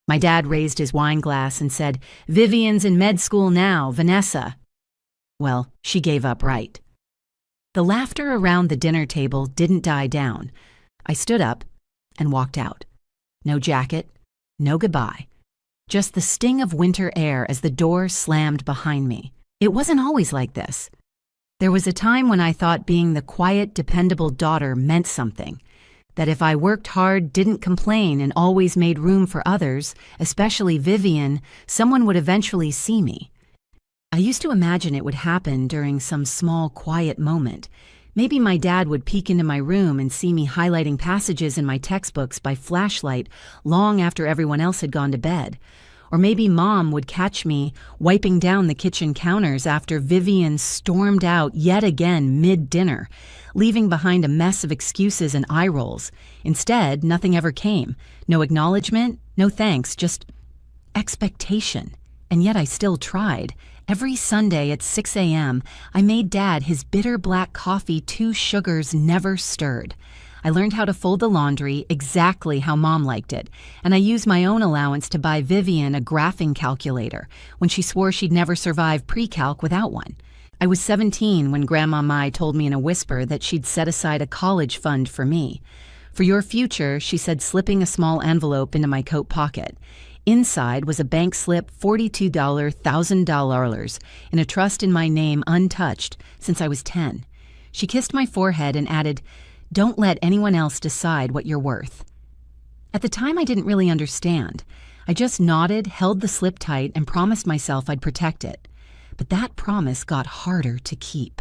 My dad raised his wine glass and said, "Vivian's in med school now, Vanessa." Well, she gave up right. The laughter around the dinner table didn't die down. I stood up and walked out. No jacket, no goodbye. Just the sting of winter air as the door slammed behind me. It wasn't always like this. There was a time when I thought being the quiet, dependable daughter meant something. That if I worked hard, didn't complain, and always made room for others, especially Vivian, someone would eventually see me. I used to imagine it would happen during some small, quiet moment. Maybe my dad would peek into my room and see me highlighting passages in my textbooks by flashlight long after everyone else had gone to bed. Or maybe Mom would catch me wiping down the kitchen counters after Vivian stormed out yet again mid-dinner, leaving behind a mess of excuses and eye rolls. Instead, nothing ever came. No acknowledgement, no thanks, just expectation. And yet I still tried. Every Sunday at 6 a.m., I made Dad his bitter black coffee 2 sugars never stirred. I learned how to fold the laundry exactly how Mom liked it, and I used my own allowance to buy Vivian a graphing calculator when she swore she'd never survive pre-calc without one. I was 17 when Grandma Mai told me in a whisper that she'd set aside a college fund for me. "For your future," she said, slipping a small envelope into my coat pocket. Inside was a bank slip, $42 $1,000 in a trust in my name untouched since I was 10. She kissed my forehead and added, "Don't let anyone else decide what you're worth." At the time, I didn't really understand. I just nodded, held the slip tight, and promised myself I'd protect it. But that promise got harder to keep.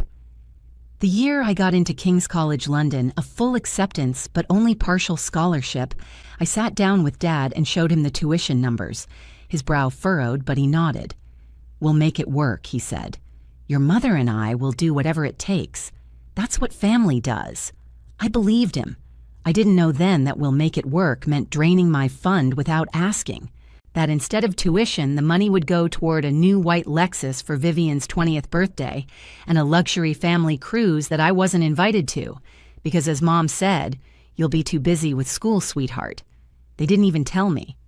The year I got into King's College London, a full acceptance but only partial scholarship, I sat down with Dad and showed him the tuition numbers. His brow furrowed, but he nodded. "We'll make it work," he said. "Your mother and I will do whatever it takes. That's what family does." I believed him. I didn't know then that "we'll make it work" meant draining my fund without asking. That instead of tuition, the money would go toward a new white Lexus for Vivian's 20th birthday and a luxury family cruise that I wasn't invited to, because as Mom said, "You'll be too busy with school, sweetheart." They didn't even tell me.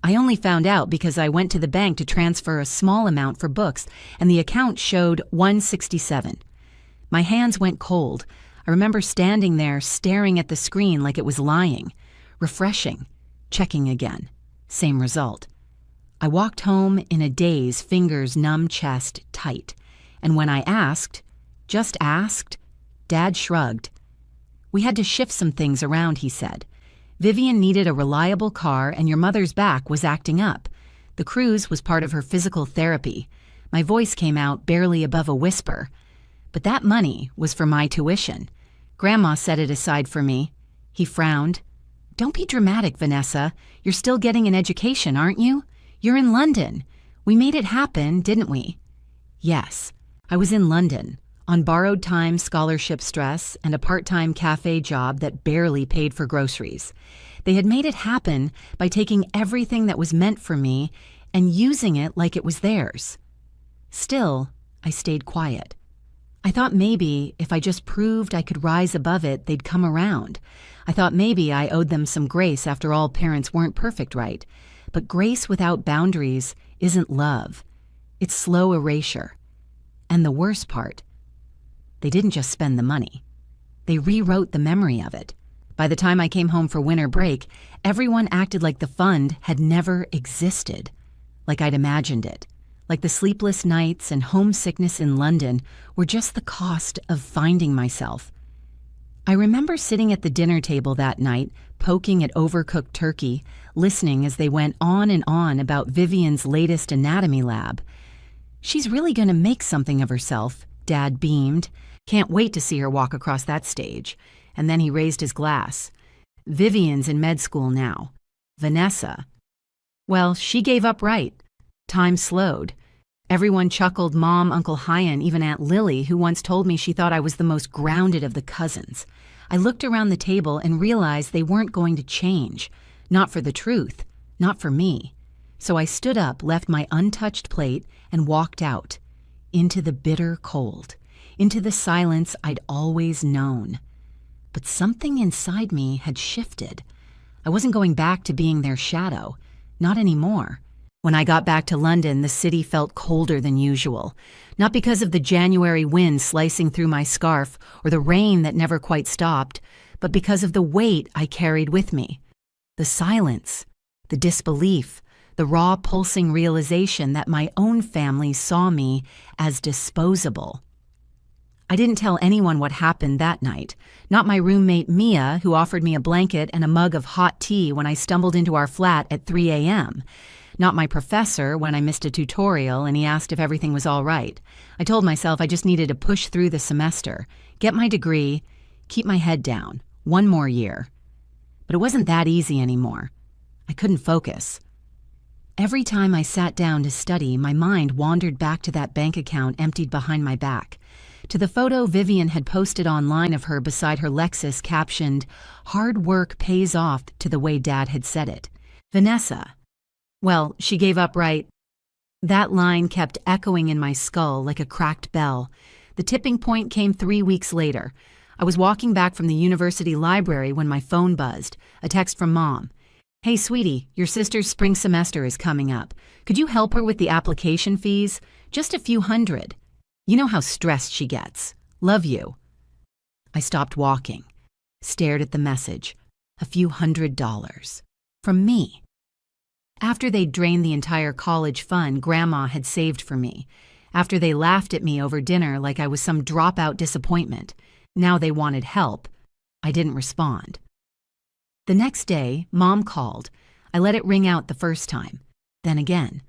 I only found out because I went to the bank to transfer a small amount for books, and the account showed $167. My hands went cold. I remember standing there staring at the screen like it was lying. Refreshing. Checking again. Same result. I walked home in a daze, fingers numb, chest tight. And when I asked, just asked, Dad shrugged. "We had to shift some things around," he said. "Vivian needed a reliable car and your mother's back was acting up. The cruise was part of her physical therapy." My voice came out barely above a whisper. "But that money was for my tuition. Grandma set it aside for me." He frowned. "Don't be dramatic, Vanessa. You're still getting an education, aren't you? You're in London. We made it happen, didn't we?" Yes, I was in London, on borrowed time scholarship stress and a part-time cafe job that barely paid for groceries. They had made it happen by taking everything that was meant for me and using it like it was theirs. Still, I stayed quiet. I thought maybe if I just proved I could rise above it, they'd come around. I thought maybe I owed them some grace. After all, parents weren't perfect, right? But grace without boundaries isn't love. It's slow erasure. And the worst part, they didn't just spend the money. They rewrote the memory of it. By the time I came home for winter break, everyone acted like the fund had never existed, like I'd imagined it, like the sleepless nights and homesickness in London were just the cost of finding myself. I remember sitting at the dinner table that night, poking at overcooked turkey, listening as they went on and on about Vivian's latest anatomy lab. "She's really going to make something of herself," Dad beamed. "Can't wait to see her walk across that stage." And then he raised his glass. "Vivian's in med school now. Vanessa, well, she gave up right. Time slowed. Everyone chuckled, Mom, Uncle Hyan, even Aunt Lily, who once told me she thought I was the most grounded of the cousins. I looked around the table and realized they weren't going to change. Not for the truth, not for me. So I stood up, left my untouched plate, and walked out. Into the bitter cold. Into the silence I'd always known. But something inside me had shifted. I wasn't going back to being their shadow. Not anymore. When I got back to London, the city felt colder than usual. Not because of the January wind slicing through my scarf or the rain that never quite stopped, but because of the weight I carried with me. The silence, the disbelief, the raw pulsing realization that my own family saw me as disposable. I didn't tell anyone what happened that night. Not my roommate Mia, who offered me a blanket and a mug of hot tea when I stumbled into our flat at 3 a.m. Not my professor when I missed a tutorial and he asked if everything was all right. I told myself I just needed to push through the semester, get my degree, keep my head down. One more year. But it wasn't that easy anymore. I couldn't focus. Every time I sat down to study, my mind wandered back to that bank account emptied behind my back, to the photo Vivian had posted online of her beside her Lexus captioned, "Hard work pays off," to the way Dad had said it. Vanessa. Well, she gave up right. That line kept echoing in my skull like a cracked bell. The tipping point came 3 weeks later. I was walking back from the university library when my phone buzzed, a text from Mom. "Hey, sweetie, your sister's spring semester is coming up. Could you help her with the application fees? Just a few $100. You know how stressed she gets. Love you." I stopped walking, stared at the message. A few $100. From me. After they'd drained the entire college fund Grandma had saved for me. After they laughed at me over dinner like I was some dropout disappointment. Now they wanted help. I didn't respond. The next day, Mom called. I let it ring out the first time, then again,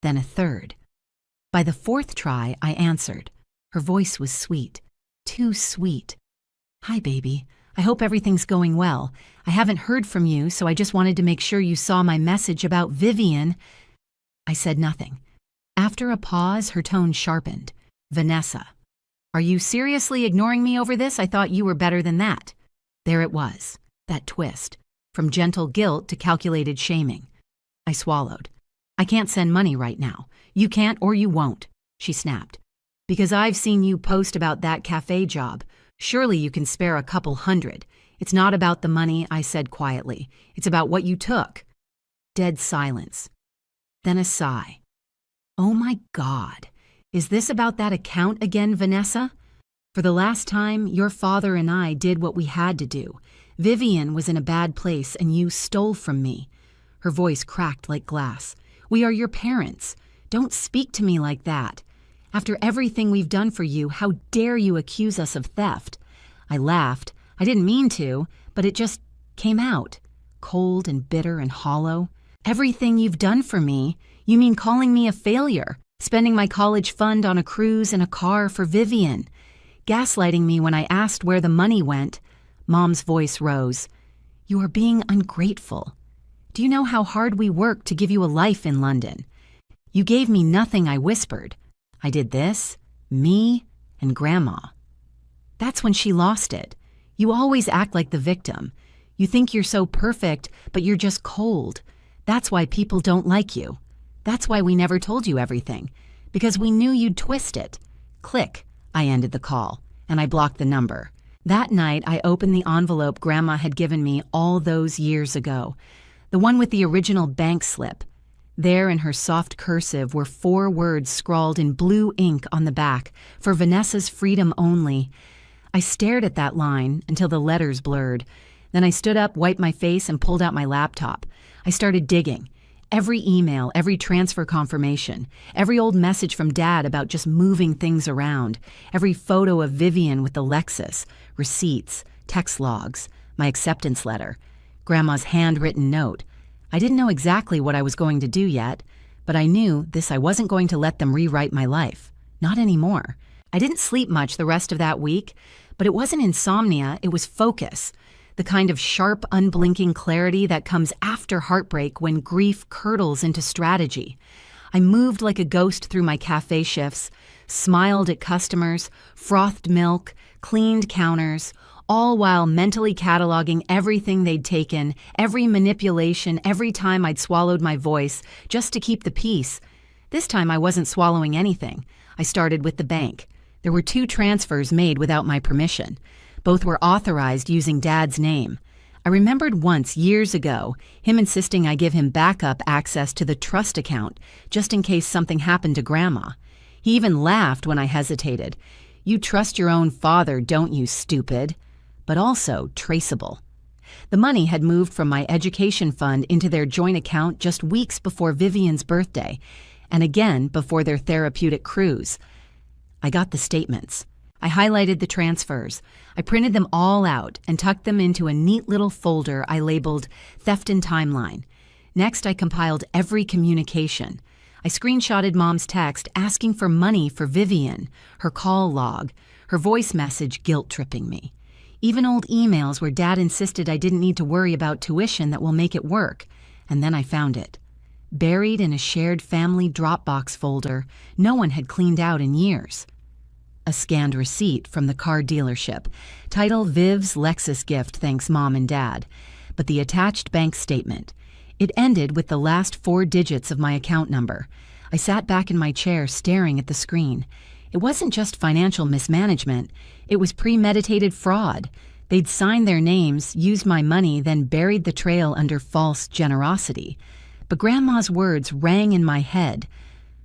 then a third. By the fourth try, I answered. Her voice was sweet, too sweet. "Hi, baby. I hope everything's going well. I haven't heard from you, so I just wanted to make sure you saw my message about Vivian." I said nothing. After a pause, her tone sharpened. "Vanessa. Are you seriously ignoring me over this? I thought you were better than that." There it was, that twist, from gentle guilt to calculated shaming. I swallowed. "I can't send money right now. You can't or you won't," she snapped. "Because I've seen you post about that cafe job. Surely you can spare a couple $100. It's not about the money," I said quietly. "It's about what you took." Dead silence. Then a sigh. "Oh my God. Is this about that account again, Vanessa? For the last time, your father and I did what we had to do. Vivian was in a bad place and you stole from me." Her voice cracked like glass. "We are your parents. Don't speak to me like that. After everything we've done for you, how dare you accuse us of theft?" I laughed. I didn't mean to, but it just came out, cold and bitter and hollow. "Everything you've done for me? You mean calling me a failure? Spending my college fund on a cruise and a car for Vivian? Gaslighting me when I asked where the money went?" Mom's voice rose. "You are being ungrateful. Do you know how hard we worked to give you a life in London? You gave me nothing," I whispered. "I did this, me, and Grandma." That's when she lost it. "You always act like the victim. You think you're so perfect, but you're just cold. That's why people don't like you. That's why we never told you everything. Because we knew you'd twist it." Click. I ended the call, and I blocked the number. That night, I opened the envelope Grandma had given me all those years ago. The one with the original bank slip. There in her soft cursive were 4 words scrawled in blue ink on the back, "For Vanessa's freedom only." I stared at that line until the letters blurred. Then I stood up, wiped my face, and pulled out my laptop. I started digging. Every email, every transfer confirmation, every old message from Dad about just moving things around, every photo of Vivian with the Lexus, receipts, text logs, my acceptance letter, Grandma's handwritten note. I didn't know exactly what I was going to do yet, but I knew I wasn't going to let them rewrite my life. Not anymore. I didn't sleep much the rest of that week, but it wasn't insomnia, it was focus. The kind of sharp, unblinking clarity that comes after heartbreak when grief curdles into strategy. I moved like a ghost through my cafe shifts, smiled at customers, frothed milk, cleaned counters, all while mentally cataloging everything they'd taken, every manipulation, every time I'd swallowed my voice, just to keep the peace. This time I wasn't swallowing anything. I started with the bank. There were 2 transfers made without my permission. Both were authorized using Dad's name. I remembered once, years ago, him insisting I give him backup access to the trust account, just in case something happened to Grandma. He even laughed when I hesitated. You trust your own father, don't you, stupid? But also traceable. The money had moved from my education fund into their joint account just weeks before Vivian's birthday, and again before their therapeutic cruise. I got the statements. I highlighted the transfers. I printed them all out and tucked them into a neat little folder I labeled Theft and Timeline. Next, I compiled every communication. I screenshotted Mom's text asking for money for Vivian, her call log, her voice message guilt-tripping me. Even old emails where Dad insisted I didn't need to worry about tuition that will make it work. And then I found it. Buried in a shared family Dropbox folder no one had cleaned out in years. A scanned receipt from the car dealership, title Viv's Lexus gift thanks Mom and Dad, but the attached bank statement. It ended with the last 4 digits of my account number. I sat back in my chair staring at the screen. It wasn't just financial mismanagement, it was premeditated fraud. They'd signed their names, used my money, then buried the trail under false generosity. But Grandma's words rang in my head.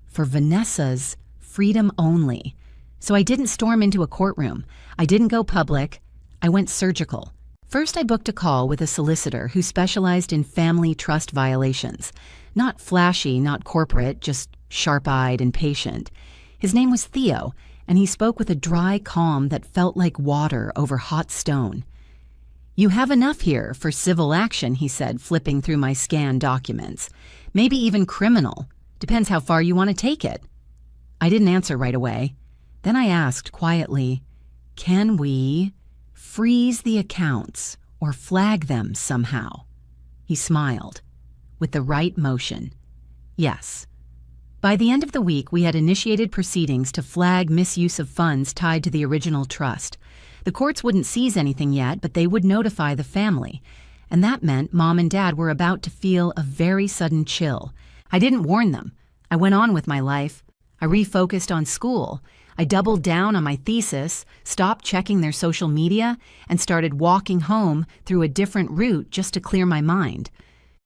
For Vanessa's freedom only. So I didn't storm into a courtroom. I didn't go public. I went surgical. First, I booked a call with a solicitor who specialized in family trust violations. Not flashy, not corporate, just sharp-eyed and patient. His name was Theo, and he spoke with a dry calm that felt like water over hot stone. You have enough here for civil action, he said, flipping through my scanned documents. Maybe even criminal. Depends how far you want to take it. I didn't answer right away. Then I asked quietly, can we freeze the accounts or flag them somehow? He smiled. With the right motion. Yes. By the end of the week, we had initiated proceedings to flag misuse of funds tied to the original trust. The courts wouldn't seize anything yet, but they would notify the family. And that meant Mom and Dad were about to feel a very sudden chill. I didn't warn them. I went on with my life. I refocused on school. I doubled down on my thesis, stopped checking their social media, and started walking home through a different route just to clear my mind.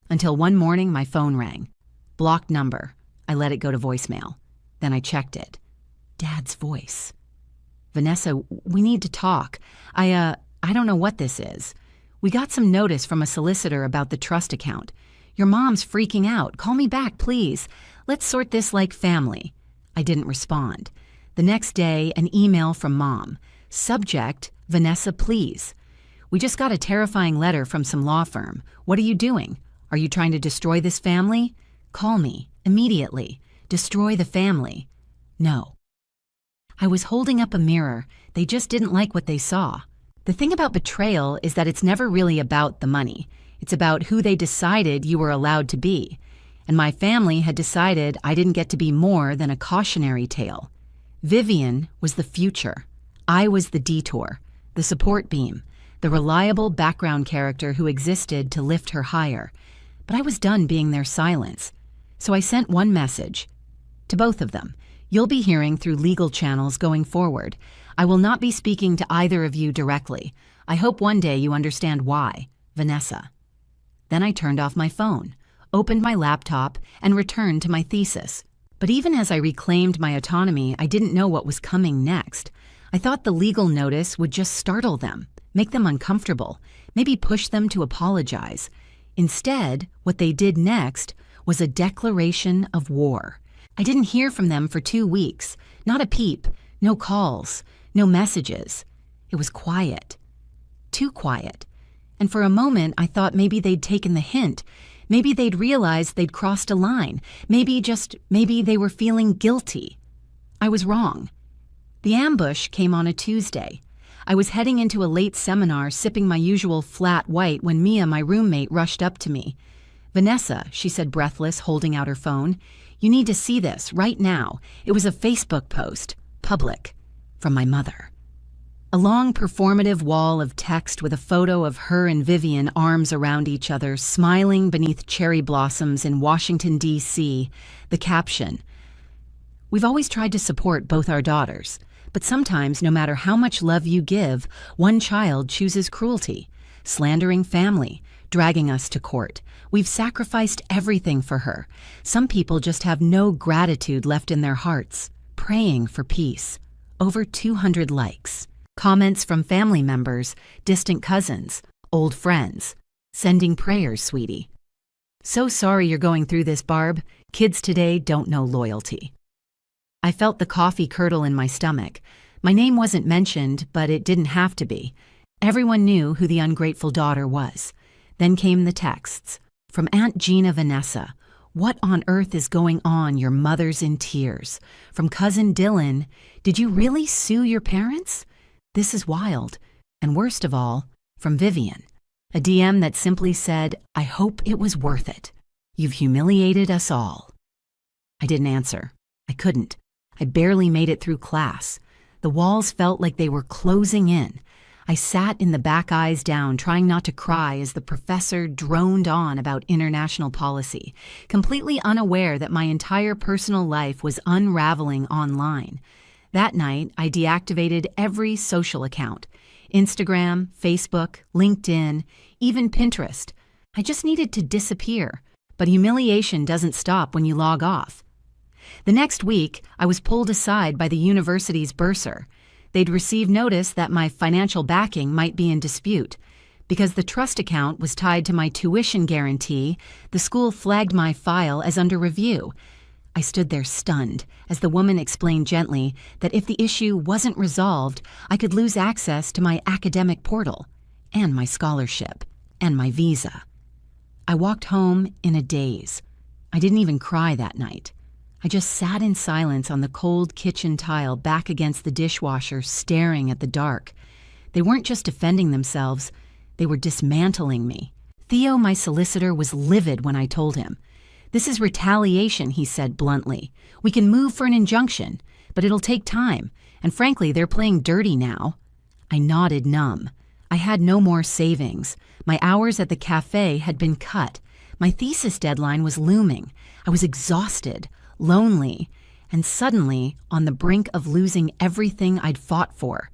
Until one morning, my phone rang. Blocked number. I let it go to voicemail. Then I checked it. Dad's voice. Vanessa, we need to talk. I don't know what this is. We got some notice from a solicitor about the trust account. Your mom's freaking out. Call me back, please. Let's sort this like family. I didn't respond. The next day, an email from Mom. Subject, Vanessa, please. We just got a terrifying letter from some law firm. What are you doing? Are you trying to destroy this family? Call me, immediately. Destroy the family. No. I was holding up a mirror. They just didn't like what they saw. The thing about betrayal is that it's never really about the money. It's about who they decided you were allowed to be. And my family had decided I didn't get to be more than a cautionary tale. Vivian was the future. I was the detour, the support beam, the reliable background character who existed to lift her higher. But I was done being their silence. So I sent one message. To both of them, you'll be hearing through legal channels going forward. I will not be speaking to either of you directly. I hope one day you understand why. Vanessa. Then I turned off my phone, opened my laptop, and returned to my thesis. But even as I reclaimed my autonomy, I didn't know what was coming next. I thought the legal notice would just startle them, make them uncomfortable, maybe push them to apologize. Instead, what they did next was a declaration of war. I didn't hear from them for 2 weeks. Not a peep, no calls, no messages. It was quiet. Too quiet. And for a moment, I thought maybe they'd taken the hint. Maybe they'd realized they'd crossed a line. Maybe they were feeling guilty. I was wrong. The ambush came on a Tuesday. I was heading into a late seminar, sipping my usual flat white, when Mia, my roommate, rushed up to me. Vanessa, she said breathless, holding out her phone. You need to see this, right now. It was a Facebook post, public, from my mother. A long performative wall of text with a photo of her and Vivian arms around each other, smiling beneath cherry blossoms in Washington, D.C. The caption, "We've always tried to support both our daughters, but sometimes no matter how much love you give, one child chooses cruelty. slandering family, dragging us to court. We've sacrificed everything for her. Some people just have no gratitude left in their hearts, praying for peace. Over 200 likes. Comments from family members, distant cousins, old friends. Sending prayers, sweetie. So sorry you're going through this, Barb. Kids today don't know loyalty. I felt the coffee curdle in my stomach. My name wasn't mentioned, but it didn't have to be. Everyone knew who the ungrateful daughter was. Then came the texts. From Aunt Gina Vanessa. What on earth is going on? Your mother's in tears. From Cousin Dylan. Did you really sue your parents? This is wild. And worst of all, from Vivian. A DM that simply said, I hope it was worth it. You've humiliated us all. I didn't answer. I couldn't. I barely made it through class. The walls felt like they were closing in. I sat in the back eyes down, trying not to cry as the professor droned on about international policy, completely unaware that my entire personal life was unraveling online. That night, I deactivated every social account. Instagram, Facebook, LinkedIn, even Pinterest. I just needed to disappear. But humiliation doesn't stop when you log off. The next week, I was pulled aside by the university's bursar. They'd received notice that my financial backing might be in dispute. Because the trust account was tied to my tuition guarantee, the school flagged my file as under review. I stood there stunned as the woman explained gently that if the issue wasn't resolved, I could lose access to my academic portal, and my scholarship, and my visa. I walked home in a daze. I didn't even cry that night. I just sat in silence on the cold kitchen tile back against the dishwasher, staring at the dark. They weren't just defending themselves, they were dismantling me. Theo, my solicitor, was livid when I told him. This is retaliation, he said bluntly. We can move for an injunction, but it'll take time, and frankly, they're playing dirty now. I nodded numb. I had no more savings. My hours at the cafe had been cut. My thesis deadline was looming. I was exhausted, lonely, and suddenly on the brink of losing everything I'd fought for.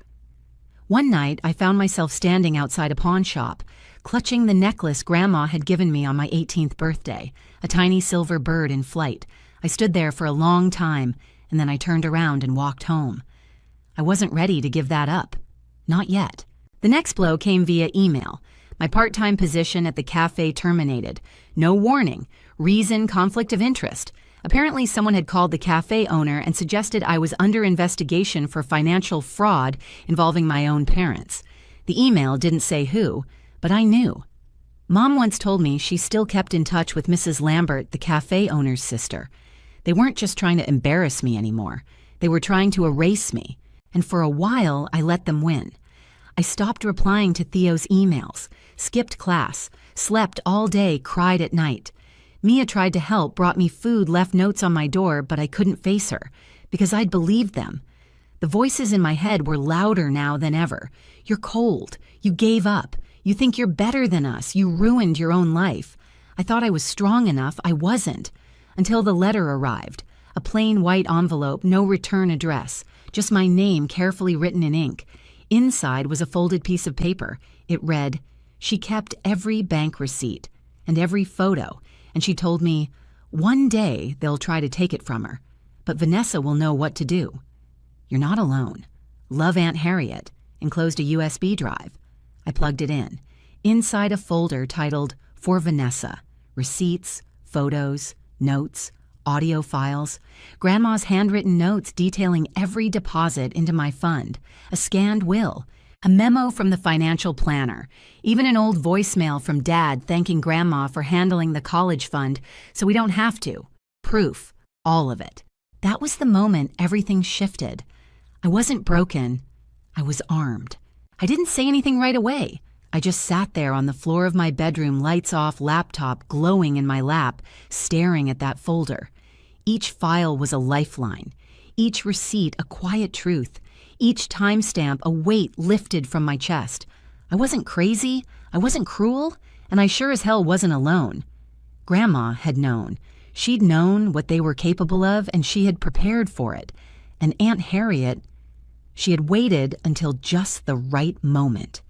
One night, I found myself standing outside a pawn shop, clutching the necklace Grandma had given me on my 18th birthday, a tiny silver bird in flight. I stood there for a long time, and then I turned around and walked home. I wasn't ready to give that up. Not yet. The next blow came via email. My part-time position at the cafe terminated. No warning. Reason, conflict of interest. Apparently, someone had called the cafe owner and suggested I was under investigation for financial fraud involving my own parents. The email didn't say who, but I knew. Mom once told me she still kept in touch with Mrs. Lambert, the cafe owner's sister. They weren't just trying to embarrass me anymore. They were trying to erase me. And for a while, I let them win. I stopped replying to Theo's emails, skipped class, slept all day, cried at night. Mia tried to help, brought me food, left notes on my door, but I couldn't face her, because I'd believed them. The voices in my head were louder now than ever. You're cold. You gave up. You think you're better than us. You ruined your own life. I thought I was strong enough. I wasn't. Until the letter arrived. A plain white envelope, no return address. Just my name carefully written in ink. Inside was a folded piece of paper. It read, she kept every bank receipt and every photo, and she told me, one day they'll try to take it from her, but Vanessa will know what to do. You're not alone. Love, Aunt Harriet. Enclosed a USB drive. I plugged it in. Inside a folder titled, For Vanessa. Receipts, photos, notes, audio files, Grandma's handwritten notes detailing every deposit into my fund, a scanned will, a memo from the financial planner, even an old voicemail from Dad thanking Grandma for handling the college fund so we don't have to. Proof, all of it. That was the moment everything shifted. I wasn't broken. I was armed. I didn't say anything right away. I just sat there on the floor of my bedroom, lights off, laptop glowing in my lap, staring at that folder. Each file was a lifeline. Each receipt a quiet truth. Each timestamp a weight lifted from my chest. I wasn't crazy. I wasn't cruel. And I sure as hell wasn't alone. Grandma had known. She'd known what they were capable of, and she had prepared for it. And Aunt Harriet, she had waited until just the right moment.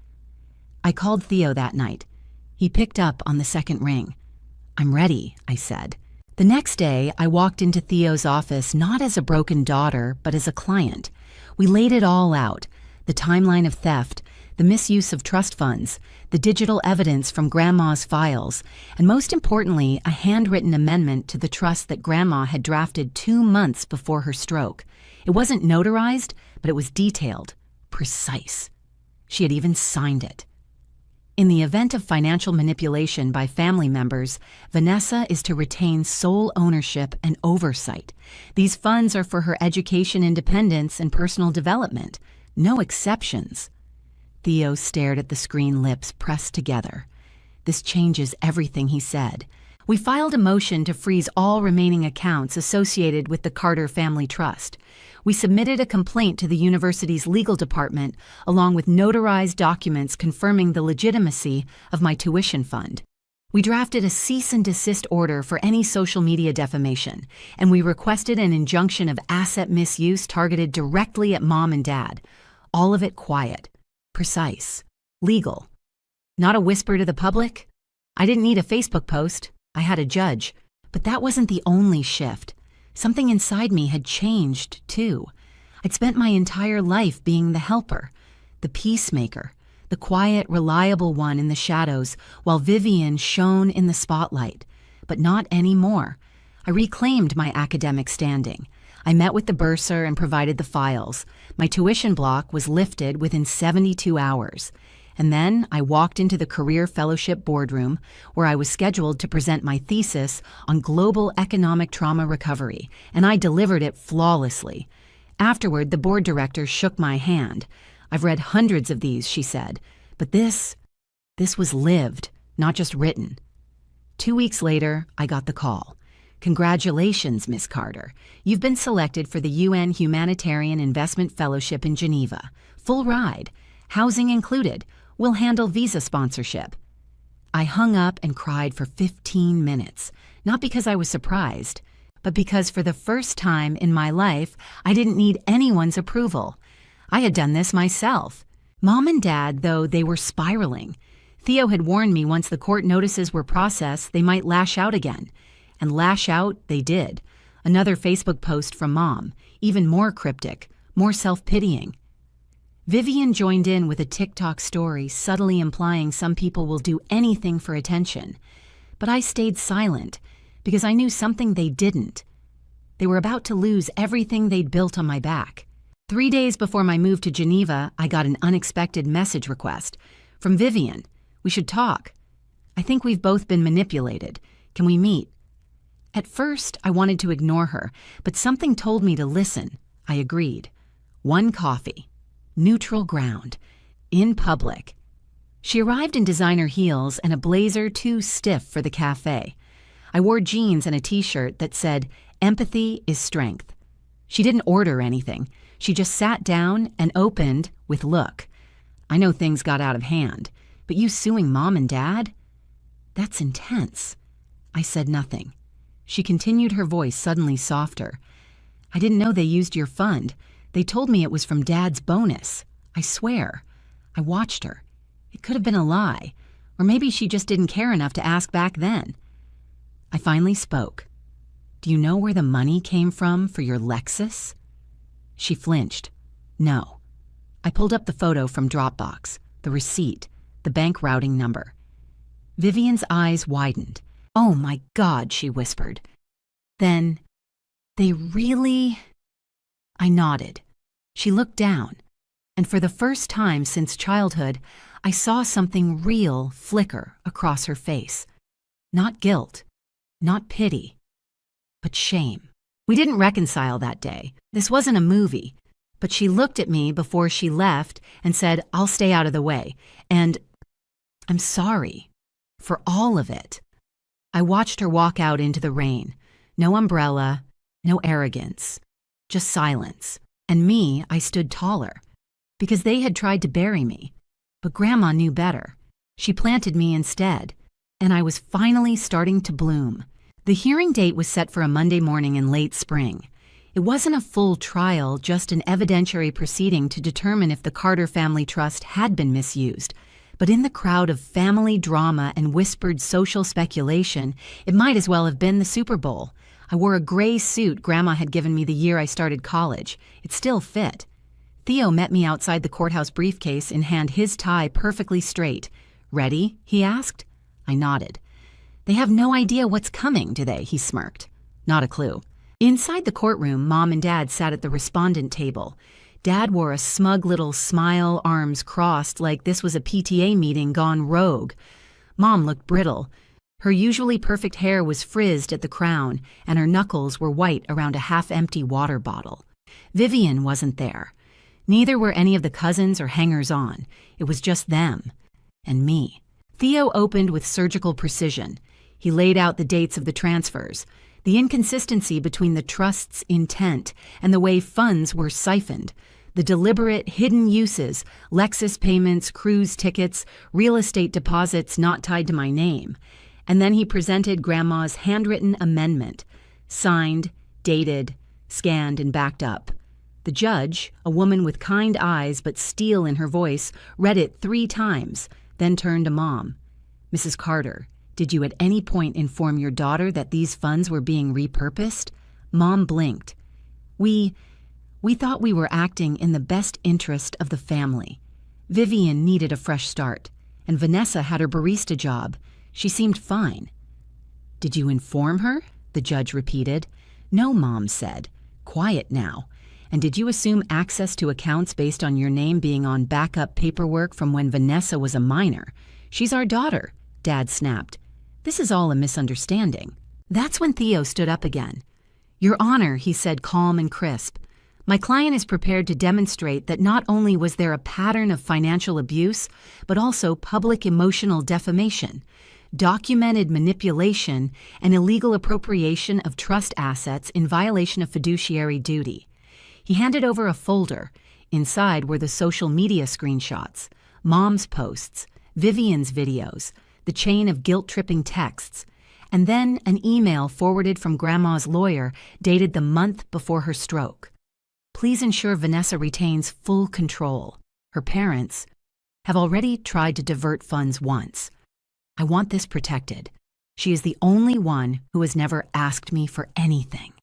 I called Theo that night. He picked up on the second ring. "I'm ready," I said. The next day, I walked into Theo's office not as a broken daughter, but as a client. We laid it all out: the timeline of theft, the misuse of trust funds, the digital evidence from Grandma's files, and most importantly, a handwritten amendment to the trust that Grandma had drafted 2 months before her stroke. It wasn't notarized, but it was detailed, precise. She had even signed it. In the event of financial manipulation by family members, Vanessa is to retain sole ownership and oversight. These funds are for her education independence and personal development. No exceptions. Theo stared at the screen, lips pressed together. This changes everything, he said. We filed a motion to freeze all remaining accounts associated with the Carter Family Trust. We submitted a complaint to the university's legal department, along with notarized documents confirming the legitimacy of my tuition fund. We drafted a cease and desist order for any social media defamation, and we requested an injunction of asset misuse targeted directly at Mom and Dad. All of it quiet, precise, legal. Not a whisper to the public. I didn't need a Facebook post. I had a judge. But that wasn't the only shift. Something inside me had changed, too. I'd spent my entire life being the helper, the peacemaker, the quiet, reliable one in the shadows, while Vivian shone in the spotlight. But not anymore. I reclaimed my academic standing. I met with the bursar and provided the files. My tuition block was lifted within 72 hours. And then I walked into the Career Fellowship boardroom, where I was scheduled to present my thesis on global economic trauma recovery, and I delivered it flawlessly. Afterward, the board director shook my hand. "I've read hundreds of these," she said, "but this was lived, not just written." 2 weeks later, I got the call. "Congratulations, Miss Carter. You've been selected for the UN Humanitarian Investment Fellowship in Geneva. Full ride. Housing included. We'll handle visa sponsorship." I hung up and cried for 15 minutes, not because I was surprised, but because for the first time in my life, I didn't need anyone's approval. I had done this myself. Mom and Dad, though, they were spiraling. Theo had warned me once the court notices were processed, they might lash out again. And lash out they did. Another Facebook post from Mom, even more cryptic, more self-pitying. Vivian joined in with a TikTok story subtly implying some people will do anything for attention. But I stayed silent because I knew something they didn't. They were about to lose everything they'd built on my back. 3 days before my move to Geneva, I got an unexpected message request from Vivian. "We should talk. I think we've both been manipulated. Can we meet?" At first, I wanted to ignore her, but something told me to listen. I agreed. 1 coffee. Neutral ground. In public. She arrived in designer heels and a blazer too stiff for the cafe. I wore jeans and a t-shirt that said, "Empathy is strength." She didn't order anything. She just sat down and opened with, "Look, I know things got out of hand, but you suing Mom and Dad? That's intense." I said nothing. She continued, her voice suddenly softer. "I didn't know they used your fund. They told me it was from Dad's bonus. I swear." I watched her. It could have been a lie, or maybe she just didn't care enough to ask back then. I finally spoke. "Do you know where the money came from for your Lexus?" She flinched. "No." I pulled up the photo from Dropbox, the receipt, the bank routing number. Vivian's eyes widened. "Oh my God," she whispered. "Then, they really—" I nodded. She looked down, and for the first time since childhood, I saw something real flicker across her face. Not guilt, not pity, but shame. We didn't reconcile that day. This wasn't a movie, but she looked at me before she left and said, "I'll stay out of the way, and I'm sorry for all of it." I watched her walk out into the rain. No umbrella, no arrogance, just silence. And me, I stood taller, because they had tried to bury me. But Grandma knew better. She planted me instead, and I was finally starting to bloom. The hearing date was set for a Monday morning in late spring. It wasn't a full trial, just an evidentiary proceeding to determine if the Carter Family Trust had been misused. But in the crowd of family drama and whispered social speculation, it might as well have been the Super Bowl. I wore a gray suit Grandma had given me the year I started college. It still fit. Theo met me outside the courthouse briefcase in hand, his tie perfectly straight. "Ready?" he asked. I nodded. "They have no idea what's coming, do they?" he smirked. Not a clue. Inside the courtroom, Mom and Dad sat at the respondent table. Dad wore a smug little smile, arms crossed, like this was a PTA meeting gone rogue. Mom looked brittle. Her usually perfect hair was frizzed at the crown, and her knuckles were white around a half-empty water bottle. Vivian wasn't there. Neither were any of the cousins or hangers-on. It was just them. And me. Theo opened with surgical precision. He laid out the dates of the transfers, the inconsistency between the trust's intent and the way funds were siphoned, the deliberate hidden uses, Lexus payments, cruise tickets, real estate deposits not tied to my name. And then he presented Grandma's handwritten amendment, signed, dated, scanned, and backed up. The judge, a woman with kind eyes but steel in her voice, read it 3 times, then turned to Mom. "Mrs. Carter, did you at any point inform your daughter that these funds were being repurposed?" Mom blinked. We thought we were acting in the best interest of the family. Vivian needed a fresh start, and Vanessa had her barista job. She seemed fine. "Did you inform her?" the judge repeated. "No," Mom said. "Quiet now. And did you assume access to accounts based on your name being on backup paperwork from when Vanessa was a minor? She's our daughter," Dad snapped. "This is all a misunderstanding." That's when Theo stood up again. "Your Honor," he said, calm and crisp, "my client is prepared to demonstrate that not only was there a pattern of financial abuse, but also public emotional defamation, documented manipulation, and illegal appropriation of trust assets in violation of fiduciary duty." He handed over a folder. Inside were the social media screenshots, Mom's posts, Vivian's videos, the chain of guilt-tripping texts, and then an email forwarded from Grandma's lawyer dated the month before her stroke. "Please ensure Vanessa retains full control. Her parents have already tried to divert funds once. I want this protected. She is the only one who has never asked me for anything."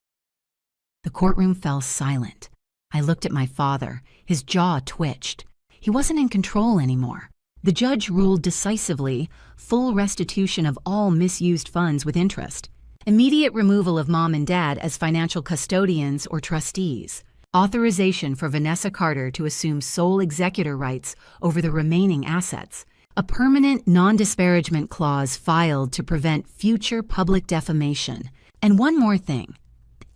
The courtroom fell silent. I looked at my father. His jaw twitched. He wasn't in control anymore. The judge ruled decisively, full restitution of all misused funds with interest, immediate removal of Mom and Dad as financial custodians or trustees, authorization for Vanessa Carter to assume sole executor rights over the remaining assets, a permanent non-disparagement clause filed to prevent future public defamation, and one more thing.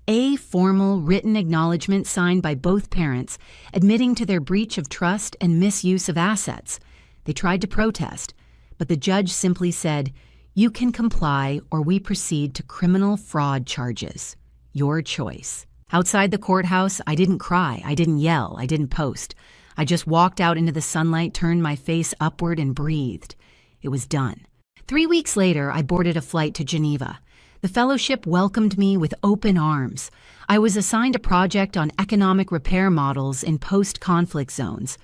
A formal written acknowledgement signed by both parents admitting to their breach of trust and misuse of assets. They tried to protest, but the judge simply said, "You can comply or we proceed to criminal fraud charges. Your choice." Outside the courthouse, I didn't cry, I didn't yell, I didn't post. I just walked out into the sunlight, turned my face upward, and breathed. It was done. 3 weeks later, I boarded a flight to Geneva. The fellowship welcomed me with open arms. I was assigned a project on economic repair models in post-conflict zones.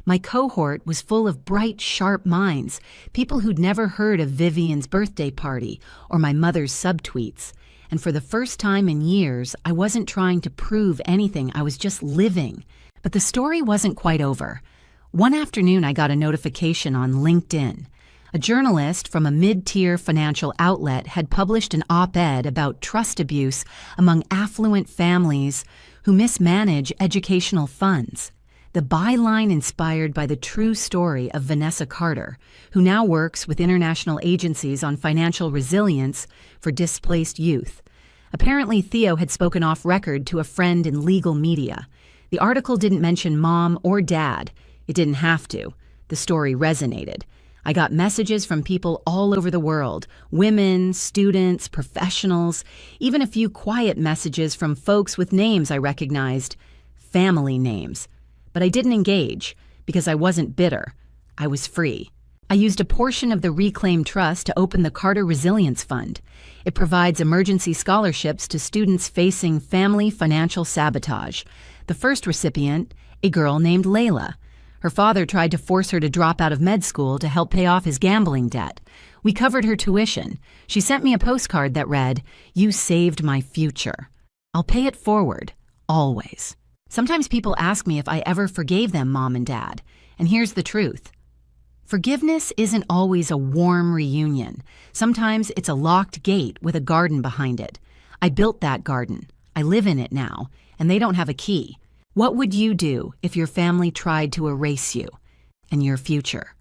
My cohort was full of bright, sharp minds, people who'd never heard of Vivian's birthday party or my mother's subtweets. And for the first time in years, I wasn't trying to prove anything, I was just living. But the story wasn't quite over. One afternoon, I got a notification on LinkedIn. A journalist from a mid-tier financial outlet had published an op-ed about trust abuse among affluent families who mismanage educational funds. The byline inspired by the true story of Vanessa Carter, who now works with international agencies on financial resilience for displaced youth. Apparently, Theo had spoken off record to a friend in legal media. The article didn't mention Mom or Dad. It didn't have to. The story resonated. I got messages from people all over the world, women, students, professionals, even a few quiet messages from folks with names I recognized, family names. But I didn't engage because I wasn't bitter. I was free. I used a portion of the reclaimed trust to open the Carter Resilience Fund. It provides emergency scholarships to students facing family financial sabotage. The first recipient, a girl named Layla. Her father tried to force her to drop out of med school to help pay off his gambling debt. We covered her tuition. She sent me a postcard that read, "You saved my future. I'll pay it forward, always." Sometimes people ask me if I ever forgave them, Mom and Dad. And here's the truth. Forgiveness isn't always a warm reunion. Sometimes it's a locked gate with a garden behind it. I built that garden. I live in it now, and they don't have a key. What would you do if your family tried to erase you and your future?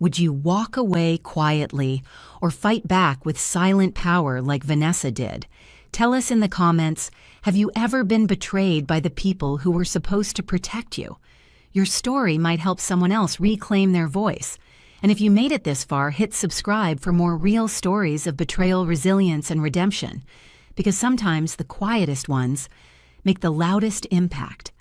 Would you walk away quietly or fight back with silent power like Vanessa did? Tell us in the comments, have you ever been betrayed by the people who were supposed to protect you? Your story might help someone else reclaim their voice. And if you made it this far, hit subscribe for more real stories of betrayal, resilience, and redemption. Because sometimes the quietest ones make the loudest impact.